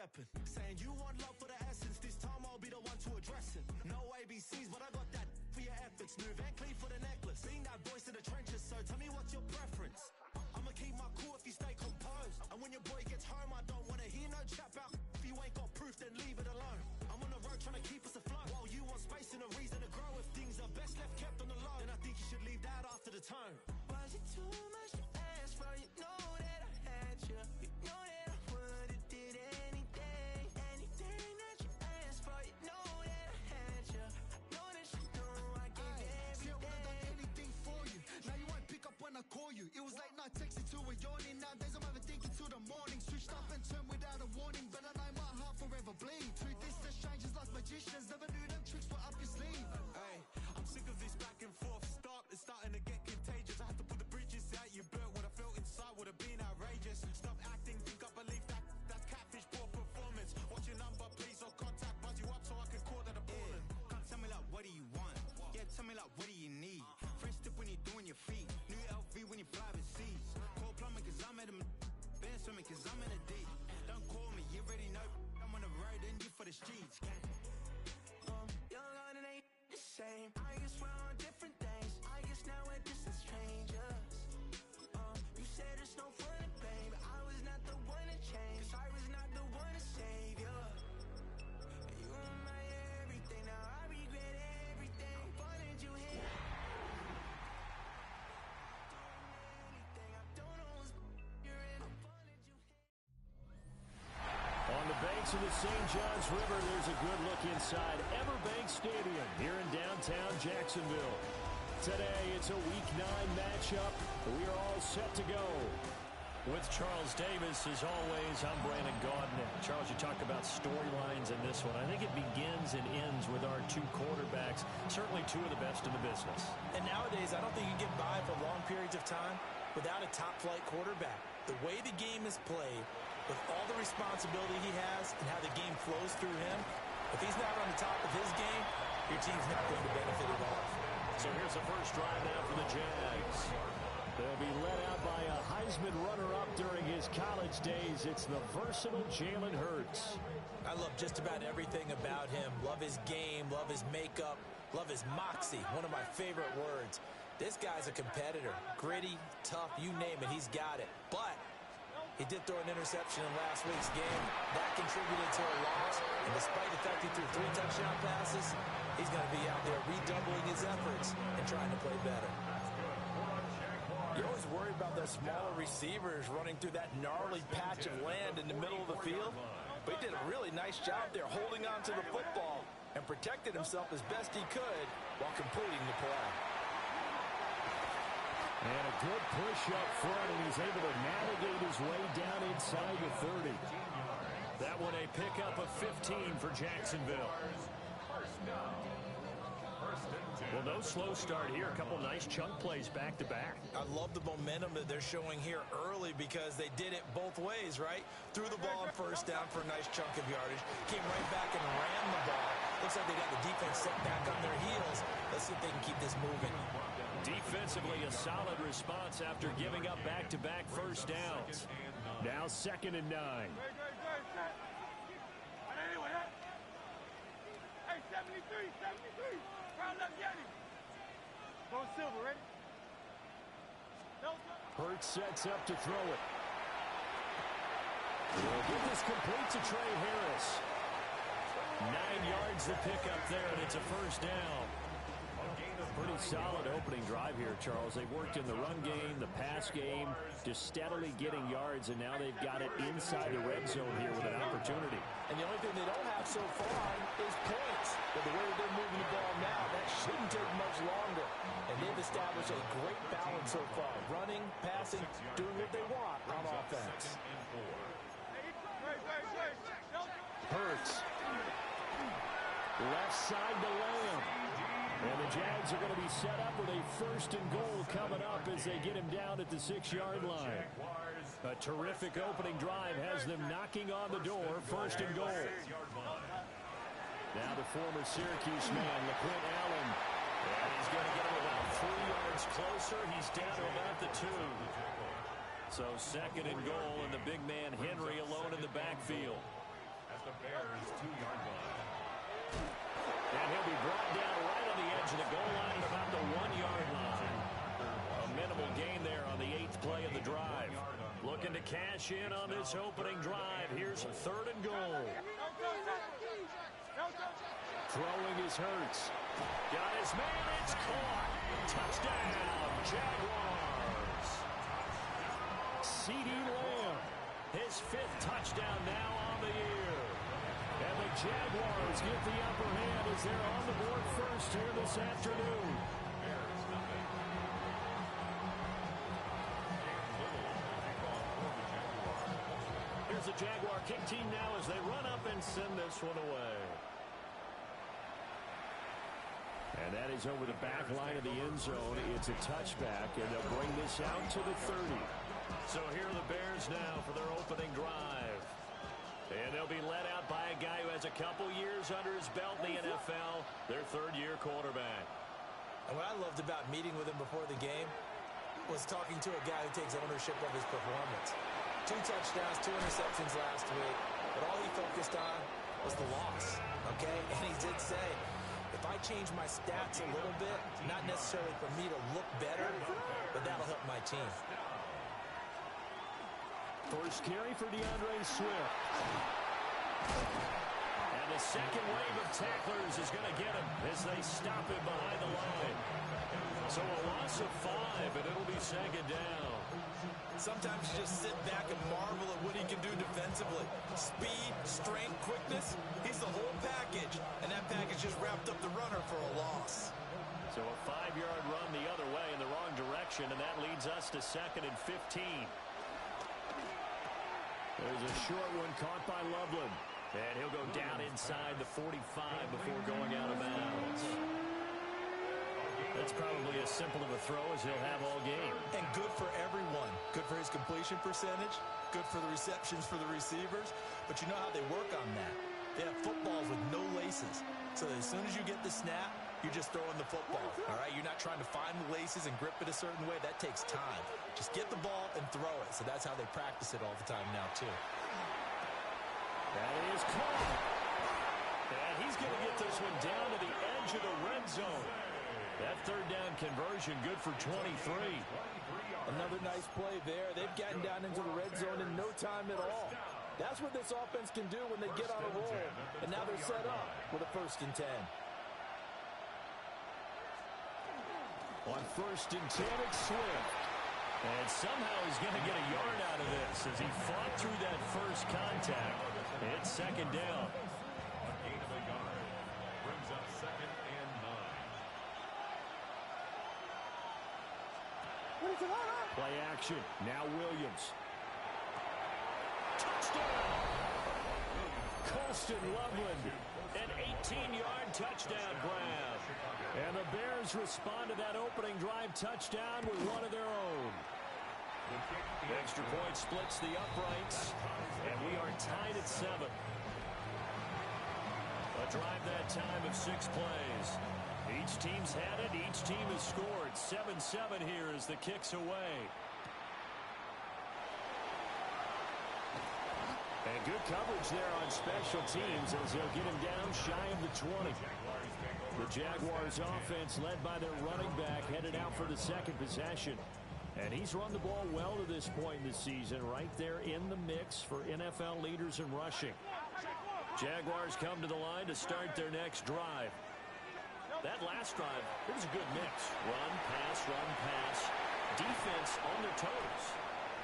stepping. Saying you want love for the essence, this time I'll be the one to address it. No ABCs, but I got that for your efforts. New Van Cleef for the necklace. Being that voice in the trenches, so tell me what's your preference. I'ma keep my cool if you stay composed. And when your boy gets home, I don't wanna hear no chat about if you ain't got proof, then leave it alone. I'm on the road trying to keep us afloat, while you want space and a reason to grow. If things are best left kept on the low, then I think you should leave that after the tone. Was it too much to ask for? You know that I had you. You know that I would've did anything that you asked for. You know that I had you. I know that you know I gave everything. See, I would've done anything for you. Now you won't pick up when I call you. It was late night texting to a yawning. Nowadays I'm overthinking till the morning. Switched up and turned without a warning, but I know my heart forever bleed. Truth is, the strangers like magicians. Never knew them tricks were up your sleeve. Hey, I'm sick of this back and forth. It's starting to get contagious. I had to put the bridges out you built. What I felt inside would have been outrageous. Stop acting, think I believe that's catfish, poor performance. Watch your number, please, or contact, buzz you up so I can call that a ballin'. Can't tell me like, what do you want? Yeah, tell me like, what do you need? Fresh tip when you're doing your feet. New LV when you fly overseas. Call plumbing cause I'm at them. Been swimming cause I'm in a deep. Don't call me, you already know. I'm on the road and you for the streets. Young and it ain't the same. I guess we're on different things. I guess now we're distant strangers. You said it's no fun, babe. I was not the one to change. Cause I was not the one to save you. You were my everything. Now I regret everything. I wanted you here. On the banks of the St. Johns River, there's a good look inside Everbank Stadium here in downtown Jacksonville. Today, it's a Week 9 matchup. We are all set to go. With Charles Davis, as always, I'm Brandon Gaudin. Charles, you talk about storylines in this one. I think it begins and ends with our two quarterbacks, certainly two of the best in the business. And nowadays, I don't think you can get by for long periods of time without a top-flight quarterback. The way the game is played, with all the responsibility he has and how the game flows through him, if he's not on the top of his game, your team's not going to benefit at all. So here's the first drive now for the Jags. They'll be led out by a Heisman runner-up during his college days. It's the versatile Jalen Hurts. I love just about everything about him. Love his game, love his makeup, love his moxie, one of my favorite words. This guy's a competitor. Gritty, tough, you name it, he's got it. But he did throw an interception in last week's game. That contributed to a loss. And despite the fact he threw 3 touchdown passes, he's going to be out there redoubling his efforts and trying to play better. You're always worried about those smaller receivers running through that gnarly patch of land in the middle of the field. But he did a really nice job there holding on to the football and protected himself as best he could while completing the play. And a good push up front, and he's able to navigate his way down inside the 30. That one a pickup of 15 for Jacksonville. Well, no slow start here. A couple nice chunk plays back-to-back. I love the momentum that they're showing here early because they did it both ways, right? Threw the ball on first down for a nice chunk of yardage. Came right back and ran the ball. Looks like they got the defense set back on their heels. Let's see if they can keep this moving. Defensively, a solid response after giving up back-to-back first downs. Now 2nd and 9. Hey, 73. Round up, Yanni. Go Silver, ready? Hurts sets up to throw it. We'll get this complete to Trey Harris. 9 yards to pick up there, and it's a first down. Pretty solid opening drive here, Charles. They've worked in the run game, the pass game, just steadily getting yards, and now they've got it inside the red zone here with an opportunity. And the only thing they don't have so far is points. But the way they're moving the ball now, that shouldn't take much longer. And they've established a great balance so far. Running, passing, doing what they want on offense. Hurts. Left side to Lamb. And the Jags are going to be set up with a 1st and goal coming up as they get him down at the 6-yard line. A terrific opening drive has them knocking on the door, 1st and goal. Now the former Syracuse man, LaQuint Allen. And he's going to get him about 3 yards closer. He's down to about the 2. So 2nd and goal, and the big man Henry alone in the backfield. Bears 2-yard line. And he'll be brought down right on the edge of the goal line at about the 1-yard line. A minimal gain there on the 8th play of the drive. Looking to cash in on this opening drive. Here's 3rd and goal. Throwing is Hurts. Got his man. It's caught. Touchdown, Jaguars. CeeDee Lamb. His 5th touchdown now on the year. And the Jaguars get the upper hand as they're on the board first here this afternoon. Here's the Jaguar kick team now as they run up and send this one away. And that is over the back line of the end zone. It's a touchback, and they'll bring this out to the 30. So here are the Bears now for their opening drive. And they'll be led out by a guy who has a couple years under his belt in the NFL, their 3rd-year quarterback. And what I loved about meeting with him before the game was talking to a guy who takes ownership of his performance. 2 touchdowns, 2 interceptions last week, but all he focused on was the loss, okay? And he did say, if I change my stats a little bit, not necessarily for me to look better, but that'll help my team. First carry for DeAndre Swift. And the second wave of tacklers is going to get him as they stop him behind the line. So a loss of 5, and it'll be 2nd down. Sometimes you just sit back and marvel at what he can do defensively. Speed, strength, quickness, he's the whole package. And that package just wrapped up the runner for a loss. So a 5-yard run the other way in the wrong direction, and that leads us to 2nd and 15. There's a short one caught by Loveland. And he'll go down inside the 45 before going out of bounds. That's probably as simple of a throw as he'll have all game. And good for everyone. Good for his completion percentage. Good for the receptions for the receivers. But you know how they work on that. They have footballs with no laces. So as soon as you get the snap, you're just throwing the football. All right? You're not trying to find the laces and grip it a certain way. That takes time. Just get the ball and throw it. So that's how they practice it all the time now, too. That is caught. And he's going to get this one down to the edge of the red zone. That 3rd down conversion good for 23. Another nice play there. They've gotten down into the red zone in no time at all. That's what this offense can do when they get on a roll. And now they're set up with a 1st and 10. On 1st and 10, it's Swift. And somehow he's going to get a yard out of this as he fought through that first contact. It's 2nd down. A gain of a yard brings up 2nd and 9. Play action. Now Williams. Touchdown! Colston Loveland. An 18-yard touchdown grab. And the Bears respond to that opening drive touchdown with one of their own. The extra point splits the uprights, and we are tied at 7. A drive that time of 6 plays. Each team's had it. Each team has scored. 7-7 here as the kick's away. And good coverage there on special teams as they'll get him down shy of the 20. The Jaguars offense led by their running back headed out for the 2nd possession. And he's run the ball well to this point in the season, right there in the mix for NFL leaders in rushing. Jaguars come to the line to start their next drive. That last drive, it was a good mix. Run, pass, defense on their toes.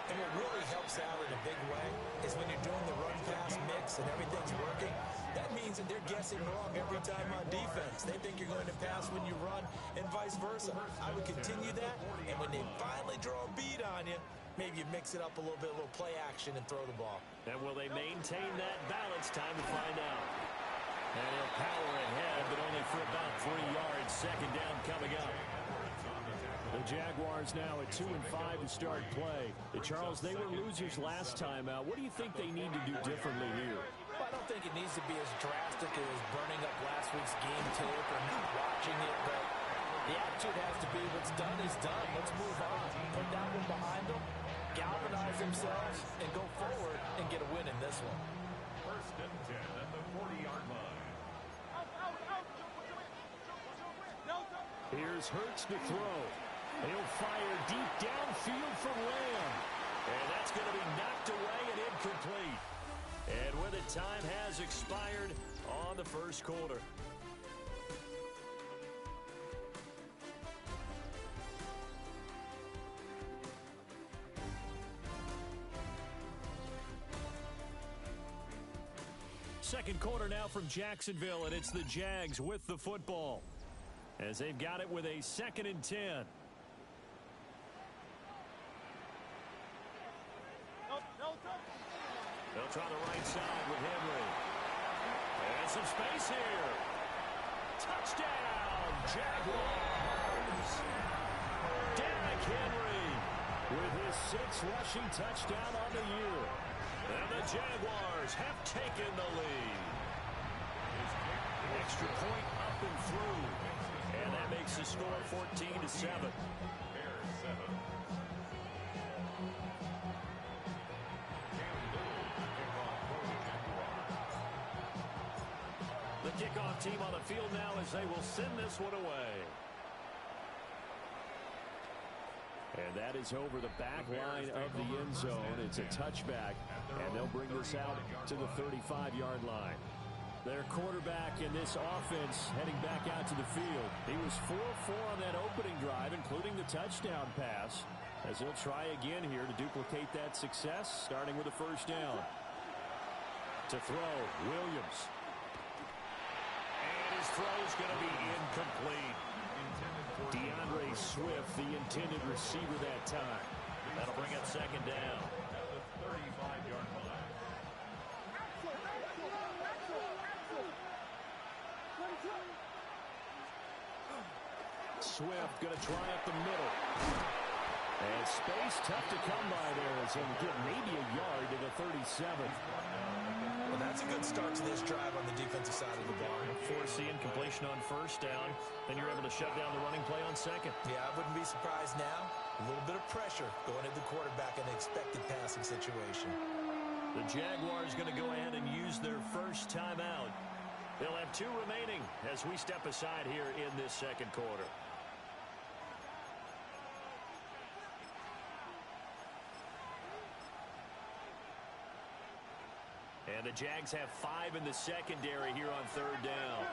And what really helps out in a big way is when you're doing the run-pass mix and everything's working, that means that they're guessing wrong every time on defense. They think you're going to pass when you run and vice versa. I would continue that, and when they finally draw a beat on you, maybe you mix it up a little bit, a little play action, and throw the ball. And will they maintain that balance? Time to find out. And he'll power ahead, but only for about 3 yards. 2nd down coming up. The Jaguars now at 2-5 to start play. Charles, they were losers last time out. What do you think they need to do differently here? Well, I don't think it needs to be as drastic as burning up last week's game tape or not watching it, but the attitude has to be what's done is done. Let's move on. Put that one behind them, galvanize themselves, and go forward and get a win in this one. First and 10 at the 40-yard line. Here's Hurts to throw. He'll fire deep downfield for Lamb. And that's going to be knocked away and incomplete. And with it, time has expired on the first quarter. Second quarter now from Jacksonville, and it's the Jags with the football as they've got it with a 2nd and 10. They'll try the right side with Henry. And some space here. Touchdown, Jaguars. Derrick Henry with his 6th rushing touchdown on the year. And the Jaguars have taken the lead. Extra point up and through. And that makes the score 14-7. Bears 7. The kickoff team on the field now as they will send this one away. And that is over the back line of the end zone. It's a touchback, and they'll bring this out to the 35-yard line. Their quarterback in this offense heading back out to the field. He was 4-4 on that opening drive, including the touchdown pass, as he'll try again here to duplicate that success, starting with a first down. To throw, Williams. And his throw is going to be incomplete. DeAndre Swift, the intended receiver that time. That'll bring up second down. At the 35-yard line. Swift going to try up the middle. And space tough to come by there as he'll get maybe a yard to the 37. Well, that's a good start to this drive on the defensive side of the ball. Force the incompletion on first down. Then you're able to shut down the running play on second. Yeah, I wouldn't be surprised now. A little bit of pressure going at the quarterback in an expected passing situation. The Jaguars going to go ahead and use their first timeout. They'll have 2 remaining as we step aside here in this second quarter. And the Jags have 5 in the secondary here on third down.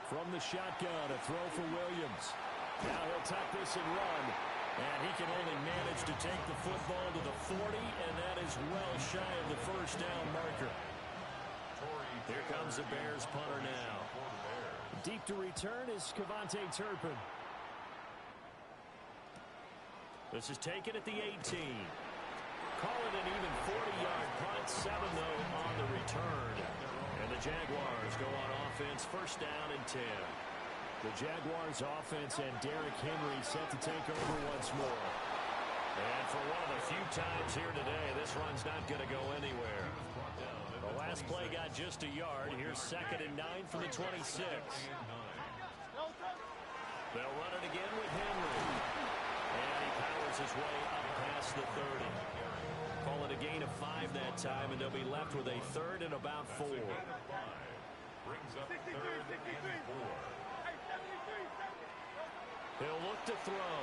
From the shotgun, a throw for Williams. Now he'll tuck this and run. And he can only manage to take the football to the 40, and that is well shy of the first down marker. Here comes the Bears punter now. Deep to return is Kevontae Turpin. This is taken at the 18. Call it an even 40-yard punt, 7 though on the return. And the Jaguars go on offense, first down and 10. The Jaguars offense and Derrick Henry set to take over once more. And for one of the few times here today, this run's not going to go anywhere. The last play got just a yard. Here's 2nd and 9 from the 26. They'll run it again with Henry. And he powers his way up past the 30. Call it a gain of 5 that time, and they'll be left with a 3rd and about 4. Brings up 3rd and 4. He'll look to throw.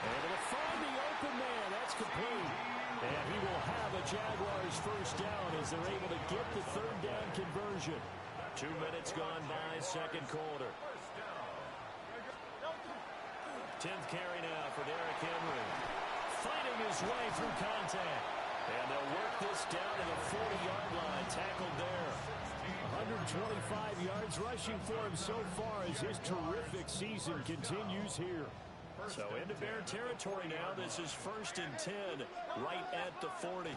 And it'll find the open man. That's complete. And he will have a Jaguars first down as they're able to get the 3rd down conversion. 2 minutes gone by, second quarter. 10th carry now for Derrick Henry. Fighting his way through contact. And they'll work this down to the 40-yard line. Tackled there. 125 yards rushing for him so far as his terrific season continues here. So into Bear territory now. This is 1st and 10 right at the 40.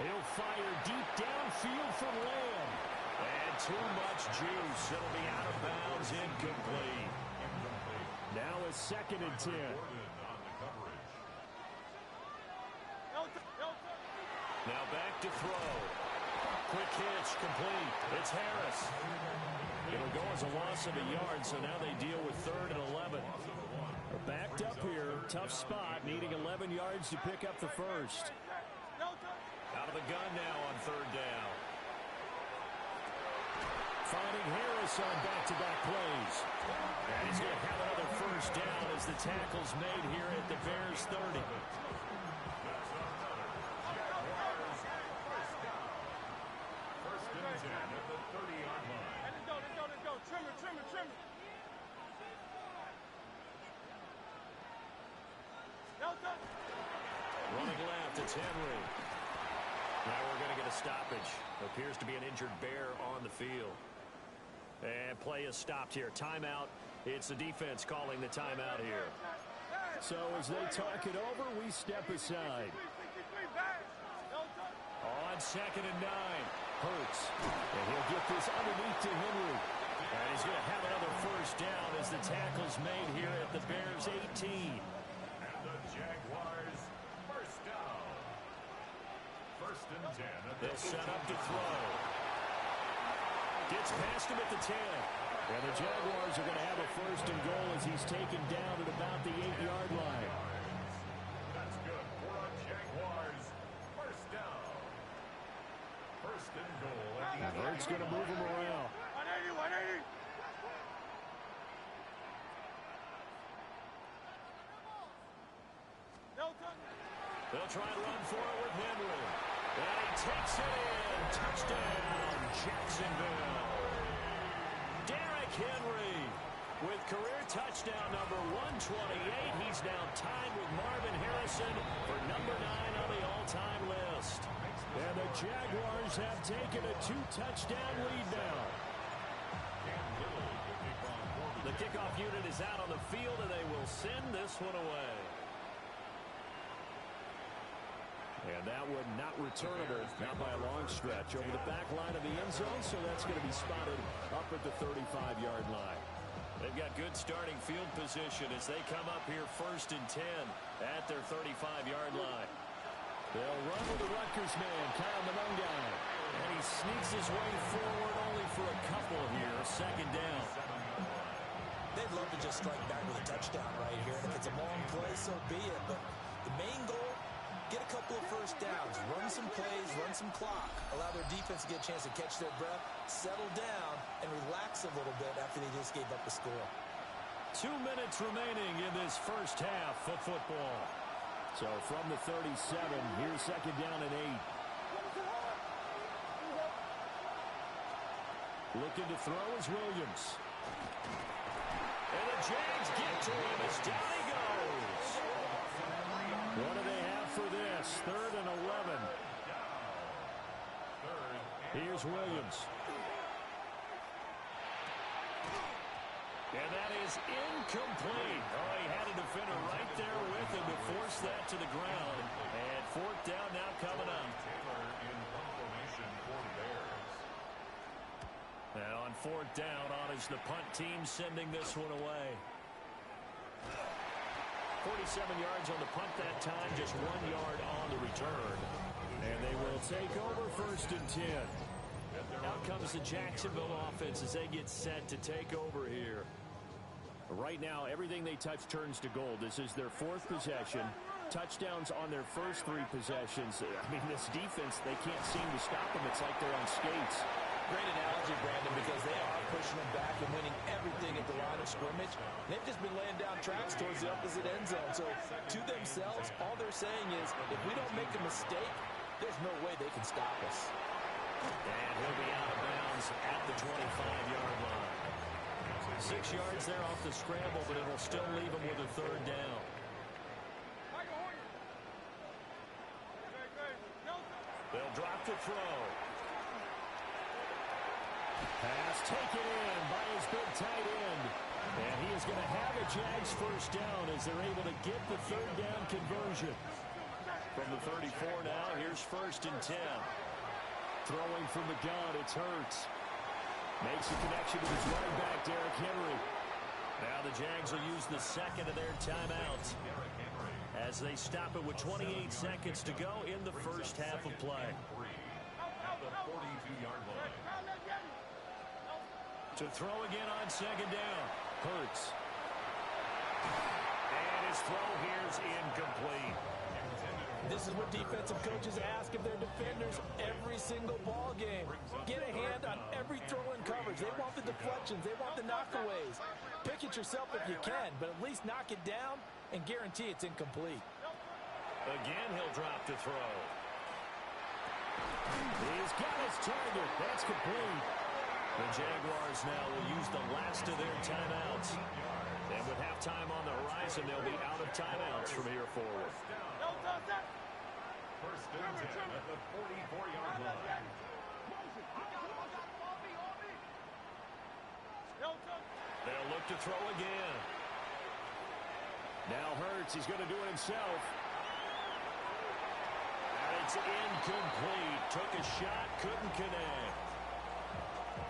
He'll fire deep downfield for Lamb. And too much juice. It'll be out of bounds, incomplete. Now a 2nd and 10. Now back to throw. Quick hitch, complete. It's Harris. It'll go as a loss of a yard, so now they deal with 3rd and 11. Backed up here, tough spot, needing 11 yards to pick up the first. Out of the gun now on third down. Finding Harris on back-to-back plays. And he's going to have another first down as the tackle's made here at the Bears 30. First and 10 at the 30-yard line. Let's go. Trim it. Running left, it's Henry. Now we're going to get a stoppage. Appears to be an injured Bear on the field. And play is stopped here. Timeout. It's the defense calling the timeout here. So as they talk it over, we step aside. On 2nd and 9. Hurts. And he'll get this underneath to Henry. And he's going to have another first down as the tackle's made here at the Bears 18. And the Jaguars first down. First and 10 at the They'll set up to throw. Gets past him at the 10. And the Jaguars are going to have a first and goal as he's taken down at about the 8-yard line. That's good for a Jaguars first down. First and goal. And Hurts going to move him around. 180. They'll try to run for it with Henry. And he takes it in. Touchdown, Jacksonville. Derrick Henry with career touchdown number 128. He's now tied with Marvin Harrison for number 9 on the all-time list. And the Jaguars have taken a 2-touchdown lead now. The kickoff unit is out on the field, and they will send this one away. And that one not returnable, not by a long stretch, over the back line of the end zone, so that's going to be spotted up at the 35-yard line. They've got good starting field position as they come up here 1st and 10 at their 35-yard line. They'll run with the Rutgers man, Kyle Monongai. And he sneaks his way forward only for a couple here, 2nd down. They'd love to just strike back with a touchdown right here. And if it's a long play, so be it. But the main goal, get a couple of first downs, run some plays, run some clock, allow their defense to get a chance to catch their breath, settle down, and relax a little bit after they just gave up the score. 2 minutes remaining in this first half of football. So from the 37, here's 2nd down and 8. Looking to throw is Williams. And the Jags get to him as down he goes. What do they have for this? 3rd and 11. Here's Williams. And that is incomplete. Oh, he had a defender right there with him to force that to the ground. And 4th down now coming up. Taylor in formation for the Bears. And on 4th down, on is the punt team sending this one away. 47 yards on the punt that time, just 1 yard on the return. And they will take over 1st and 10. Out comes the Jacksonville offense as they get set to take over here. Right now, everything they touch turns to gold. This is their 4th possession. Touchdowns on their first 3 possessions. I mean, this defense, they can't seem to stop them. It's like they're on skates. Great analogy, Brandon, because they are pushing them back and winning everything at the line of scrimmage. They've just been laying down tracks towards the opposite end zone. So to themselves, all they're saying is, if we don't make a mistake, there's no way they can stop us. And he'll be out of bounds at the 25-yard line. 6 yards there off the scramble, but it'll still leave him with a 3rd down. They'll drop the throw. Pass taken in by his big tight end. And he is going to have a Jags first down as they're able to get the 3rd down conversion. From the 34 now, here's 1st and 10. Throwing from the gun, it's Hurts. Makes a connection with his running back, Derrick Henry. Now the Jags will use the 2nd of their timeouts as they stop it with 28 seconds to go in the first half of play. At the 42-yard line. To throw again on 2nd down. Hurts. his throw here's incomplete. This is what defensive coaches ask of their defenders every single ball game. Get a hand on every throw in coverage. They want the deflections. They want the knockaways. Pick it yourself if you can, but at least knock it down and guarantee it's incomplete. Again, he'll drop to throw. He's got his target. That's complete. The Jaguars now will use the last of their timeouts. And with halftime on the horizon, they'll be out of timeouts from here forward. First and 10 at the 44-yard line. They'll look to throw again. Now Hurts, he's going to do it himself. And it's incomplete. Took a shot, couldn't connect.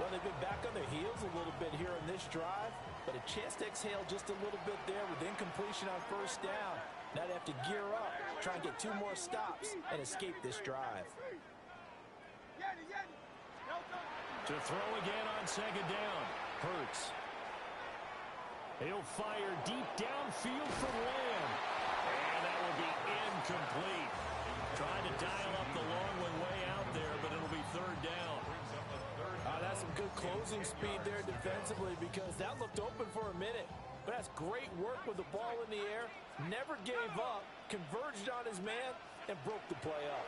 Well, they've been back on their heels a little bit here on this drive, but a chance to exhale just a little bit there with incompletion on first down. Now they have to gear up, try and get 2 more stops, and escape this drive. To throw again on second down. Hurts. He'll fire deep downfield for Lamb. And that will be incomplete. Trying to dial up the long one way out there, but it'll be third down. That's some good closing speed there defensively because that looked open for a minute. But that's great work with the ball in the air. Never gave up, converged on his man, and broke the play up.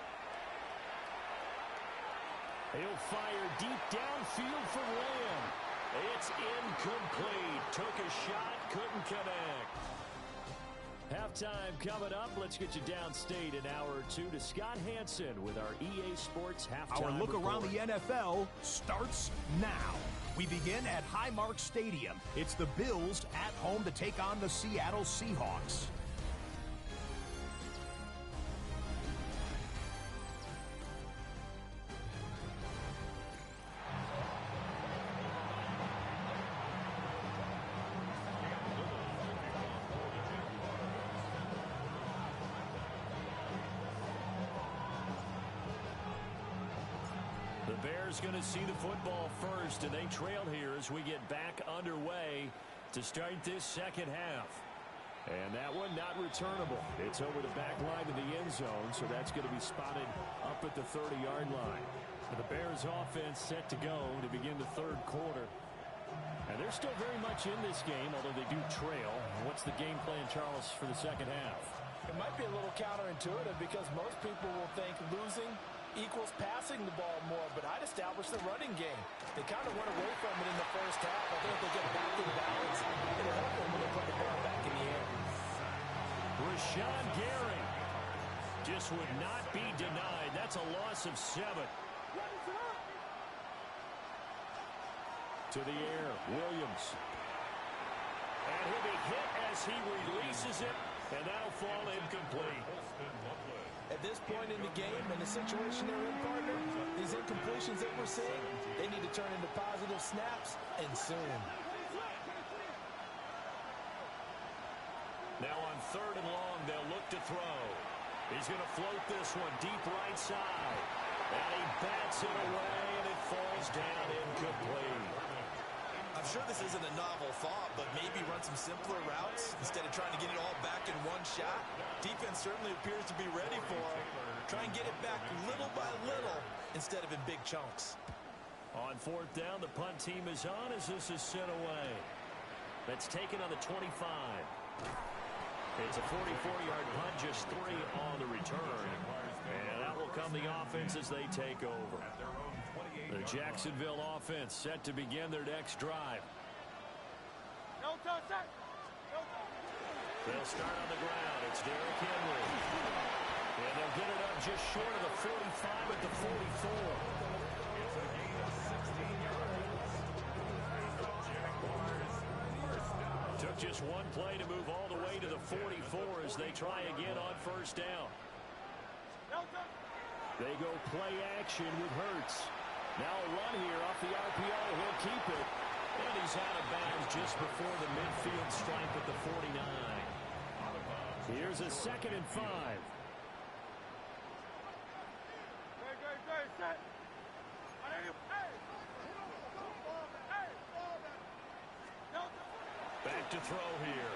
He'll fire deep downfield for Lamb. It's incomplete. Took a shot, couldn't connect. Halftime coming up. Let's get you downstate an hour or two to Scott Hanson with our EA Sports halftime Our look report. around the NFL starts now. We begin at Highmark Stadium. It's the Bills at home to take on the Seattle Seahawks. The Bears going to see the football first, and they trail here as we get back underway to start this second half. And that one not returnable. It's over the back line of the end zone, so that's going to be spotted up at the 30-yard line. The Bears offense set to go to begin the third quarter. And they're still very much in this game, although they do trail. What's the game plan, Charles, for the second half? It might be a little counterintuitive because most people will think losing equals passing the ball more, but I'd establish the running game. They kind of went away from it in the first half. I think if they get back in balance, it'll help them when they put the ball back in the air. Rashawn Gary just would not be denied. That's a loss of 7. To the air, Williams. And he'll be hit as he releases it, and that'll fall incomplete. At this point in the game and the situation they're in, partner, these incompletions that we're seeing, they need to turn into positive snaps, and soon. Now on third and long, they'll look to throw. He's going to float this one deep right side. And he bats it away, and it falls down incomplete. I'm sure this isn't a novel thought, but maybe run some simpler routes instead of trying to get it all back in one shot. Defense certainly appears to be ready for him. Try and get it back little by little instead of in big chunks. On fourth down, the punt team is on as this is sent away. That's taken on the 25. It's a 44-yard punt, just 3 on the return. And out will come the offense as they take over. The Jacksonville offense set to begin their next drive. They'll start on the ground. It's Derrick Henry. And they'll get it up just short of the 45 at the 44. Took just one play to move all the way to the 44 as they try again on first down. They go play action with Hurts. Now a run here off the RPO. He'll keep it. And he's out of bounds just before the midfield stripe at the 49. Here's a 2nd and 5. Back to throw here.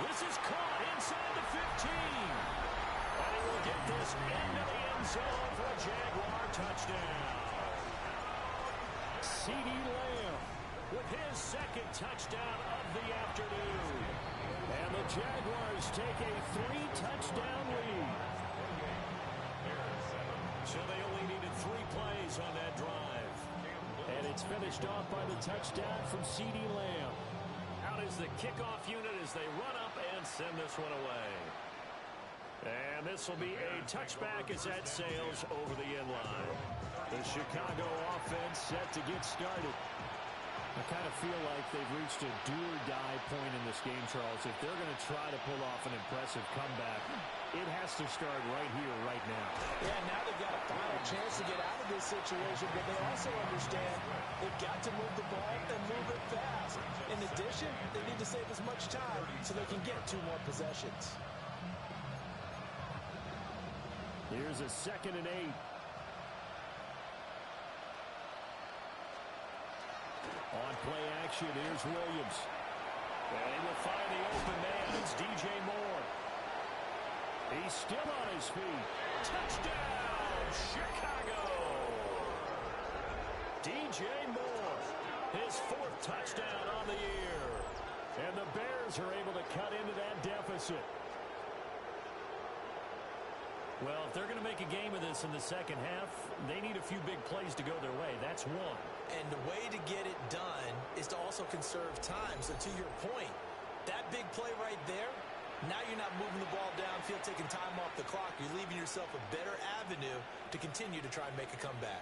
This is caught inside the 15. And he will get this into the end zone for a Jaguar touchdown. CeeDee Lamb with his second touchdown of the afternoon. And the Jaguars take a 3-touchdown lead. So they only needed 3 plays on that drive. And it's finished off by the touchdown from CeeDee Lamb. Out is the kickoff unit as they run up and send this one away. And this will be a touchback as that sails over the end line. The Chicago offense set to get started. I kind of feel like they've reached a do-or-die point in this game, Charles. If they're going to try to pull off an impressive comeback, it has to start right here, right now. Yeah, now they've got a final chance to get out of this situation, but they also understand they've got to move the ball and move it fast. In addition, they need to save as much time so they can get 2 more possessions. Here's a 2nd and 8. On play action, here's Williams. And he will find the open man. It's DJ Moore. He's still on his feet. Touchdown, Chicago! DJ Moore, his 4th touchdown on the year. And the Bears are able to cut into that deficit. Well, if they're going to make a game of this in the second half, they need a few big plays to go their way. That's one. And the way to get it done is to also conserve time. So to your point, that big play right there, now you're not moving the ball downfield, taking time off the clock. You're leaving yourself a better avenue to continue to try and make a comeback.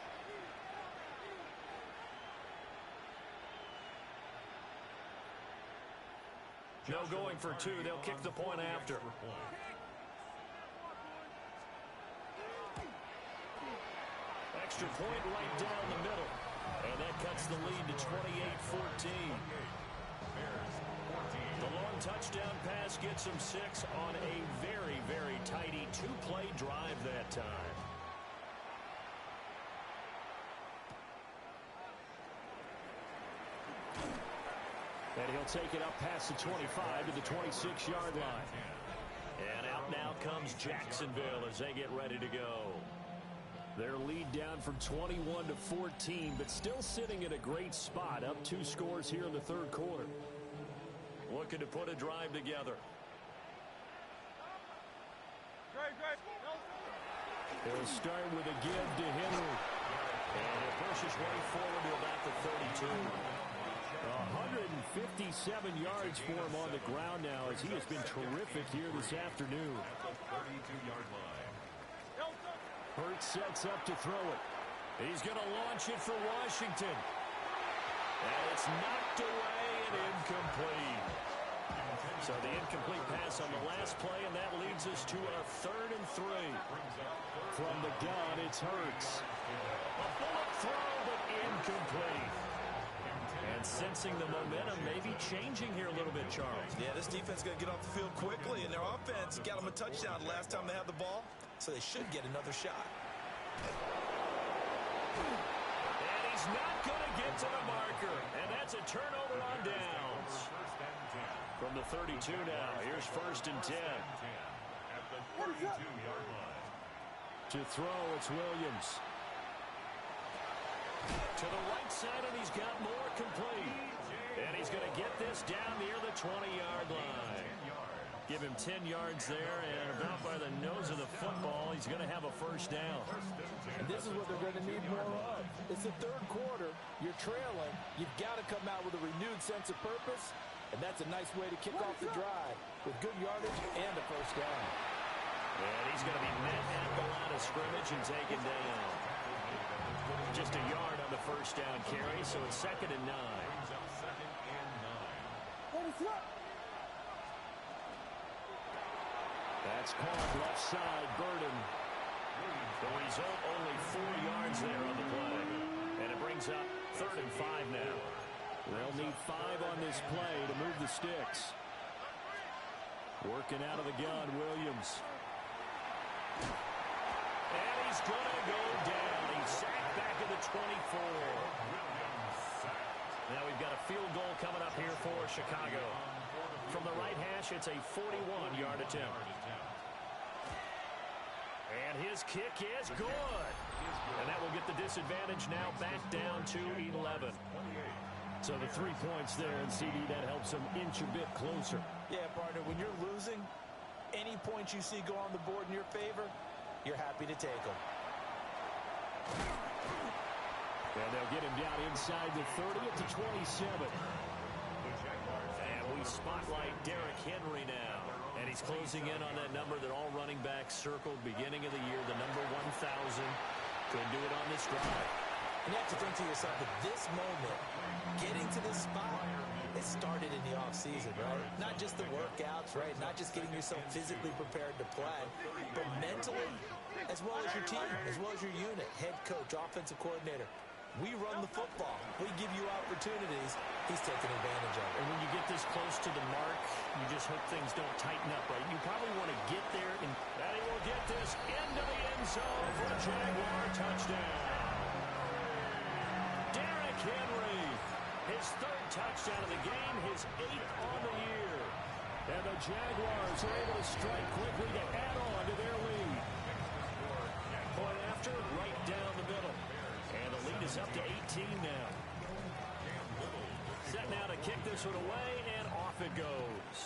No going for 2. They'll kick the point after. Extra point right down the middle. And that cuts the lead to 28-14. The long touchdown pass gets them 6 on a very, very tidy 2-play drive that time. And he'll take it up past the 25 to the 26-yard line. And out now comes Jacksonville as they get ready to go. Their lead down from 21 to 14, but still sitting in a great spot, up 2 scores here in the 3rd quarter. Looking to put a drive together. He'll start with a give to Henry. And he'll push his way forward to about the 32. 157 yards for him on the ground now as he has been terrific here this afternoon. Hurts sets up to throw it. He's going to launch it for Washington. And it's knocked away and incomplete. So the incomplete pass on the last play, and that leads us to our 3rd and 3. From the gun, it's Hurts. A bullet throw, but incomplete. And sensing the momentum maybe changing here a little bit, Charles. Yeah, this defense is going to get off the field quickly, and their offense got them a touchdown last time they had the ball, so they should get another shot. And he's not going to get to the marker, and that's a turnover on downs. From the 32 now, here's 1st and 10. At the 32-yard line. To throw, it's Williams. To the right side, and he's got more complete. And he's going to get this down near the 20-yard line. Give him 10 yards there, and about by the nose of the football, he's going to have a 1st down. And this is what they're going to need more of. It's the 3rd quarter. You're trailing. You've got to come out with a renewed sense of purpose, and that's a nice way to kick off the drive with good yardage and a 1st down. And he's going to be met at the line of scrimmage and taken down. Just a yard on the 1st down carry, so it's 2nd and 9. That's called left side, Burden. The result, only 4 yards there on the play. And it brings up 3rd and 5 now. They'll need 5 on this play to move the sticks. Working out of the gun, Williams. And he's going to go down. He's sacked back at the 24. Now we've got a field goal coming up here for Chicago. From the right hash pass. It's a 41-yard attempt. And his kick is good. And that will get the disadvantage now back down to 11. So the 3 points there, and CD, that helps them inch a bit closer. Yeah, partner, when you're losing, any points you see go on the board in your favor, you're happy to take them. And they'll get him down inside the 30 at the 27. And we spotlight Derrick Henry now. And he's closing in on that number that all running backs circled beginning of the year, the number 1,000. Couldn't do it on this drive. And you have to think to yourself, at this moment, getting to this spot, it started in the offseason, right? Not just the workouts, right? Not just getting yourself physically prepared to play, but mentally, as well as your team, as well as your unit, head coach, offensive coordinator. We run the football. We give you opportunities. He's taking advantage of it. And when you get this close to the mark, you just hope things don't tighten up, right? You probably want to get there, and he will get this into the end zone for a Jaguar touchdown. Derrick Henry, his 3rd touchdown of the game, his 8th on the year. And the Jaguars are able to strike quickly to add on to their lead. Point after, right down the middle. And the lead is up to 18 now. Set now to kick this one away, and off it goes.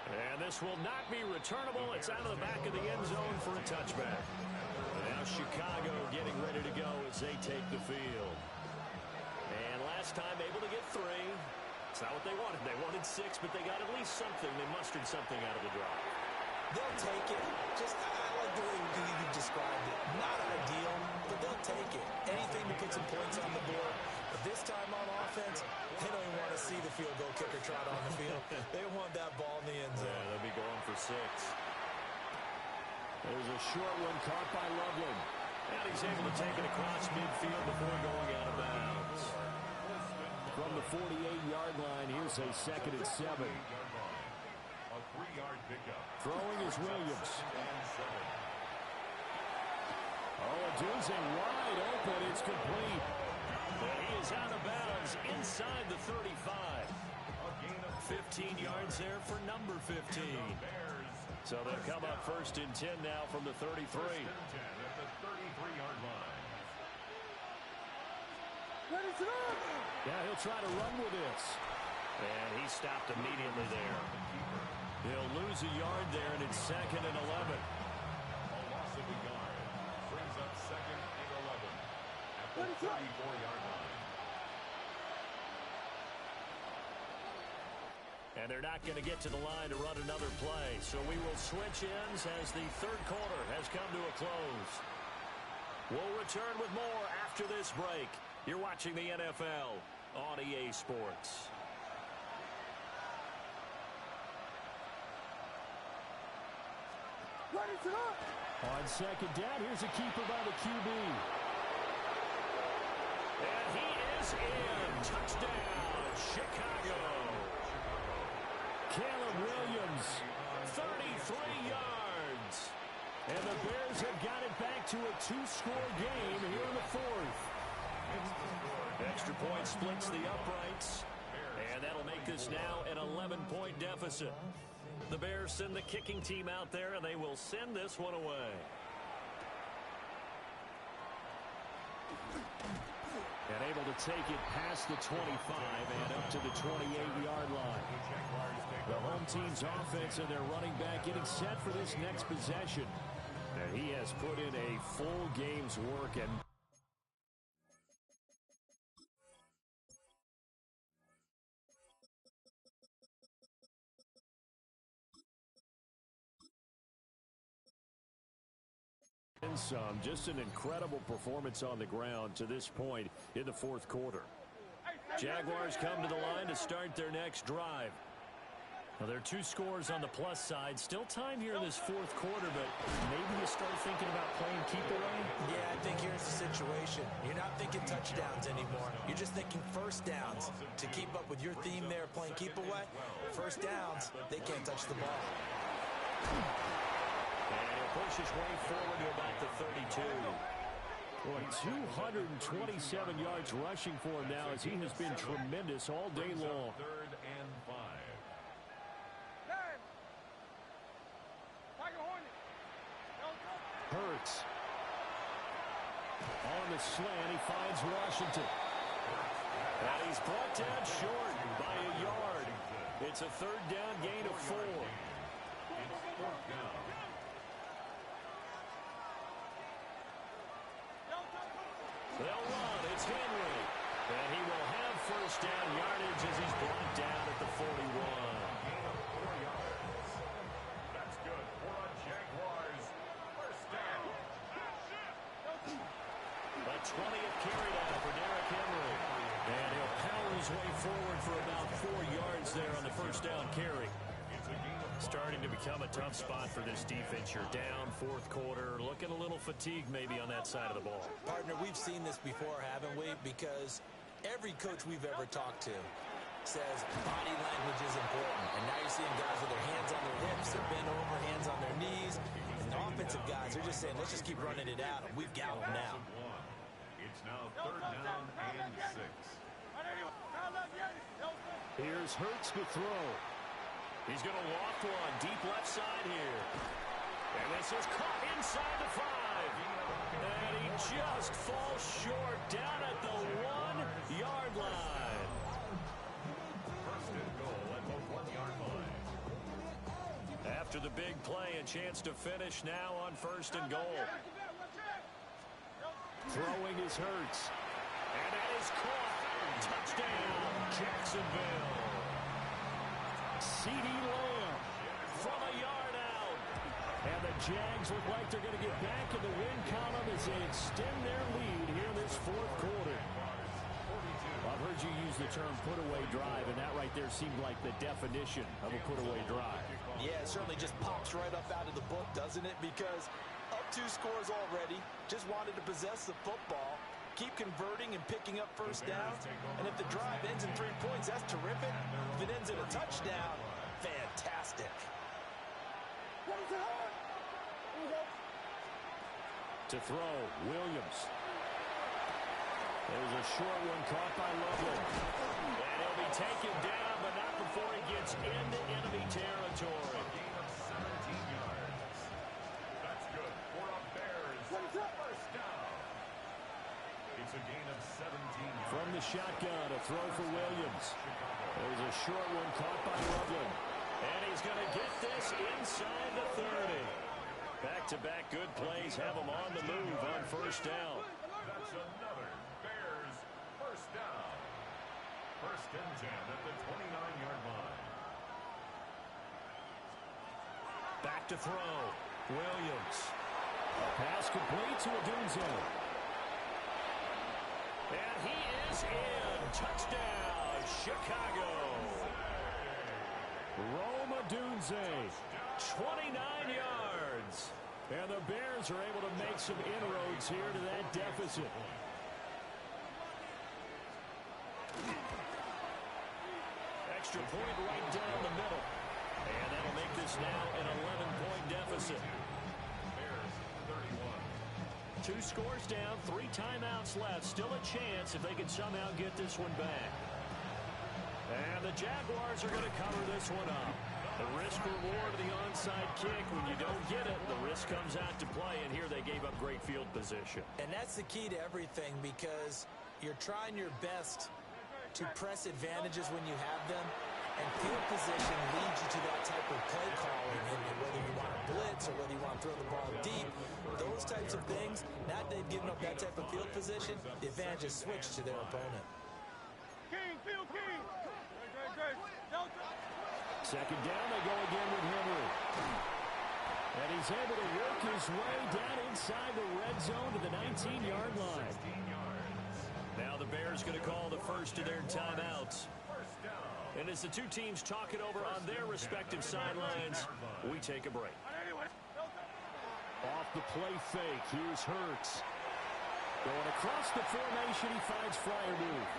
And this will not be returnable. It's out of the back of the end zone for a touchback. Now Chicago getting ready to go as they take the field. And last time able to get 3. It's not what they wanted. They wanted 6, but they got at least something. They mustered something out of the drive. They'll take it. Just, I like the way you described it. Not ideal, but they'll take it. Anything to put some points on the board. But this time on offense, they don't even want to see the field goal kicker trot on the field. They want that ball in the end zone. Yeah, they'll be going for 6. There's a short one caught by Loveland. And he's able to take it across midfield before going out of bounds. From the 48-yard line, here's a 2nd and 7. A 3-yard pickup. Throwing is Williams. Odunze wide open. It's complete. And he is out of bounds inside the 35. 15 yards there for number 15. So they'll come up 1st and 10 now from the 33. 1st and 10 at the 33-yard line. Now he'll try to run with this. And he stopped immediately there. He'll lose a yard there, and it's 2nd and 11. A loss of a yard brings up 2nd and 11 at the 34-yard line. And they're not going to get to the line to run another play. So we will switch ends as the 3rd quarter has come to a close. We'll return with more after this break. You're watching the NFL on EA Sports. On 2nd down, here's a keeper by the QB. And he is in. Touchdown, Chicago. Caleb Williams, 33 yards. And the Bears have got it back to a 2-score game here in the 4th. Extra point splits the uprights. And that'll make this now an 11-point deficit. The Bears send the kicking team out there, and they will send this one away. And able to take it past the 25 and up to the 28-yard line. The home team's offense and their running back getting set for this next possession. And he has put in a full game's work. And some, just an incredible performance on the ground to this point in the 4th quarter. Jaguars come to the line to start their next drive. Now, there are 2 scores on the plus side. Still time here in this 4th quarter, but maybe you start thinking about playing keep away? Yeah, I think here's the situation. You're not thinking touchdowns anymore. You're just thinking first downs. To keep up with your theme there, playing keep away, first downs, they can't touch the ball. And he'll push his way forward to about the 32. Boy, 227 yards rushing for him now as he has been tremendous all day long. 3rd and 5. Hurts. On the slant, he finds Washington. And he's brought down short by a yard. It's a 3rd down gain of 4. It's 4th down. They'll run. It's Henry. And he will have 1st down yardage as he's brought down at the 41. Gain of 4 yards. That's good for a Jaguars 1st down. A 20th carry down for Derrick Henry. And he'll power his way forward for about 4 yards there on the 1st down carry. Starting to become a tough spot for this defense. You're down 4th quarter, looking a little fatigued maybe on that side of the ball. Partner, we've seen this before, haven't we? Because every coach we've ever talked to says body language is important. And now you're seeing guys with their hands on their hips, they're bent over, hands on their knees. And the offensive guys, they're just saying, let's just keep running it out, and we've got them now. It's now 3rd down and 6. Here's Hurts to throw. He's going to loft one deep left side here. And this is caught inside the 5. And he just falls short down at the 1-yard line. 1st and goal at the 1-yard line. After the big play, a chance to finish now on 1st and goal. Throwing is Hurts. And that is caught. Touchdown, Jacksonville. CeeDee Lamb from a yard out. And the Jags look like they're going to get back in the win column as they extend their lead here in this 4th quarter. I've heard you use the term put-away drive, and that right there seemed like the definition of a put-away drive. Yeah, it certainly just pops right up out of the book, doesn't it? Because up 2 scores already, just wanted to possess the football, keep converting and picking up 1st downs. And if the drive ends in 3 points, that's terrific. If it ends in a touchdown, fantastic. To throw, Williams. There's a short one caught by Loveland. And he'll be taken down, but not before he gets into enemy territory. Gain of 17 yards. That's good for a Bears 1st down. It's a gain of 17 yards. From the shotgun, a throw for Williams. There's a short one caught by Loveland. And he's going to get this inside the 30. Back-to-back good plays have him on the move on 1st down. That's another Bears 1st down. 1st and 10 at the 29-yard line. Back to throw. Williams. A pass complete to Odunze. And he is in. Touchdown, Chicago. Rome Odunze, 29 yards. And the Bears are able to make some inroads here to that deficit. Extra point right down the middle. And that'll make this now an 11-point deficit. Bears 31. 2 scores down, 3 timeouts left. Still a chance if they can somehow get this one back. And the Jaguars are going to cover this one up. The risk-reward of the onside kick. When you don't get it, the risk comes out to play, and here they gave up great field position. And that's the key to everything, because you're trying your best to press advantages when you have them, and field position leads you to that type of play calling. And whether you want to blitz or whether you want to throw the ball deep, those types of things, now that they've given up that type of field position, the advantage is switched to their opponent. King, field king. Great. Second down, they go again with Henry. And he's able to work his way down inside the red zone to the 19-yard line. Now the Bears going to call the first of their timeouts. And as the two teams talk it over on their respective sidelines, we take a break. Off the play fake, here's Hurts. Going across the formation, he finds Freiermuth.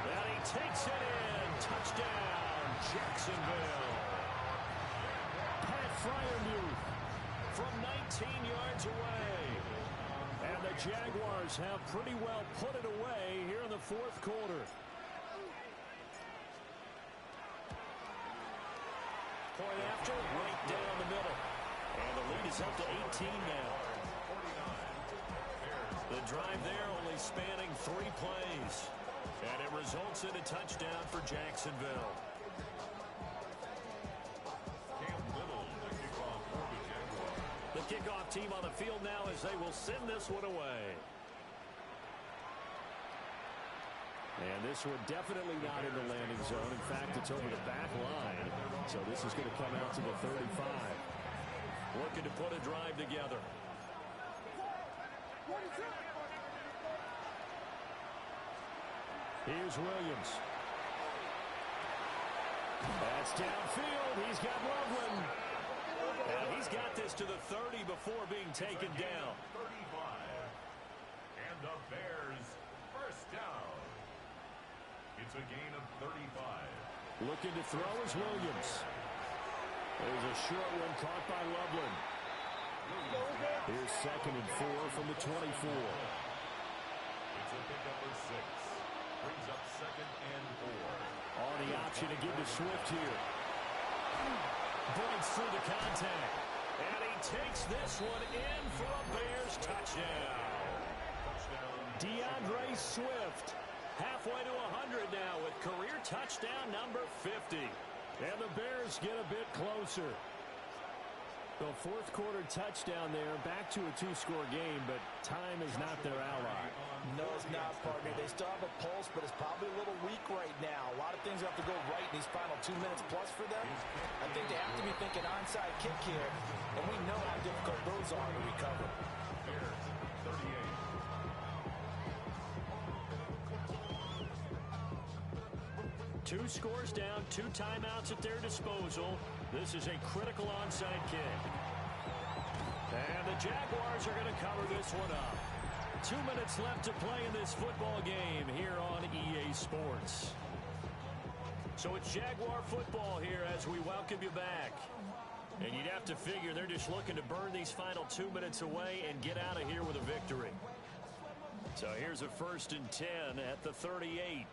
And he takes it in. Touchdown, Jacksonville. Pat Freiermuth from 19 yards away. And the Jaguars have pretty well put it away here in the fourth quarter. Point after, right down the middle. And the lead is up to 18 now. The drive there only spanning 3 plays. And it results in a touchdown for Jacksonville. The kickoff team on the field now as they will send this one away. And this one definitely not in the landing zone. In fact, it's over the back line. So this is going to come out to the 35. Looking to put a drive together. Here's Williams. That's downfield. He's got Loveland. And he's got this to the 30 before being taken down. 35. And the Bears first down. It's a gain of 35. Looking to throw is Williams. There's a short one caught by Loveland. Here's 2nd and 4 from the 24. It's a pickup for 6. Brings up 2nd and 4. On the option to give to Swift here. Breaks through the contact. And he takes this one in for a Bears touchdown. DeAndre Swift halfway to 100 now with career touchdown number 50. And the Bears get a bit closer. The fourth quarter touchdown there, back to a 2-score game, but time is not their ally. No, it's not, partner. They still have a pulse, but it's probably a little weak right now. A lot of things have to go right in these final 2 minutes plus for them. I think they have to be thinking onside kick here, and we know how difficult those are to recover. Bears, 38. 2 scores down, 2 timeouts at their disposal. This is a critical onside kick. And the Jaguars are going to cover this one up. 2 minutes left to play in this football game here on EA Sports. So it's Jaguar football here as we welcome you back. And you'd have to figure they're just looking to burn these final 2 minutes away and get out of here with a victory. So here's a 1st and 10 at the 38.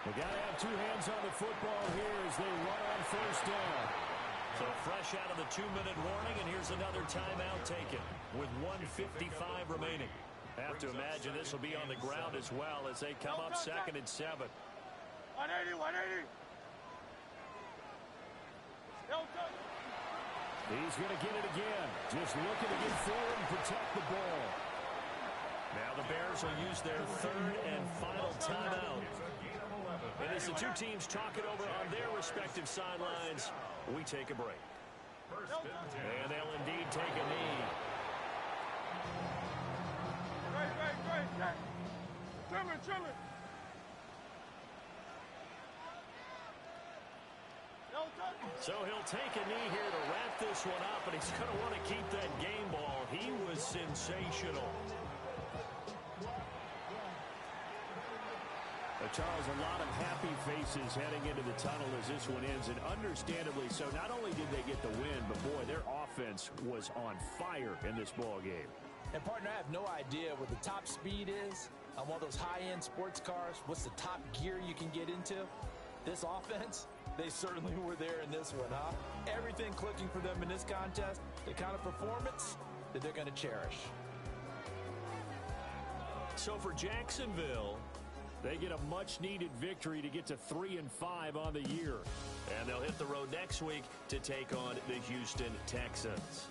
They got to have 2 hands on the football here as they run on 1st down. So fresh out of the 2-minute warning, and here's another timeout taken with 1:55 remaining. Have to imagine this will be on the ground as well as they come up 2nd and 7. 180. He's going to get it again. Just looking to get forward and protect the ball. Now the Bears will use their 3rd and final timeout. And as the 2 teams talk it over on their respective sidelines, we take a break. And they'll indeed take a knee. Right. Trimming. So he'll take a knee here to wrap this one up, and he's going to want to keep that game ball. He was sensational. Charles, a lot of happy faces heading into the tunnel as this one ends, and understandably so. Not only did they get the win, but boy, their offense was on fire in this ball game. And, partner, I have no idea what the top speed is on one of those high-end sports cars. What's the top gear you can get into? This offense, they certainly were there in this one, huh? Everything clicking for them in this contest, the kind of performance that they're going to cherish. So for Jacksonville, they get a much-needed victory to get to 3-5 on the year. And they'll hit the road next week to take on the Houston Texans.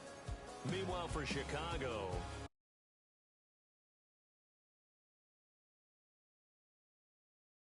Meanwhile, for Chicago,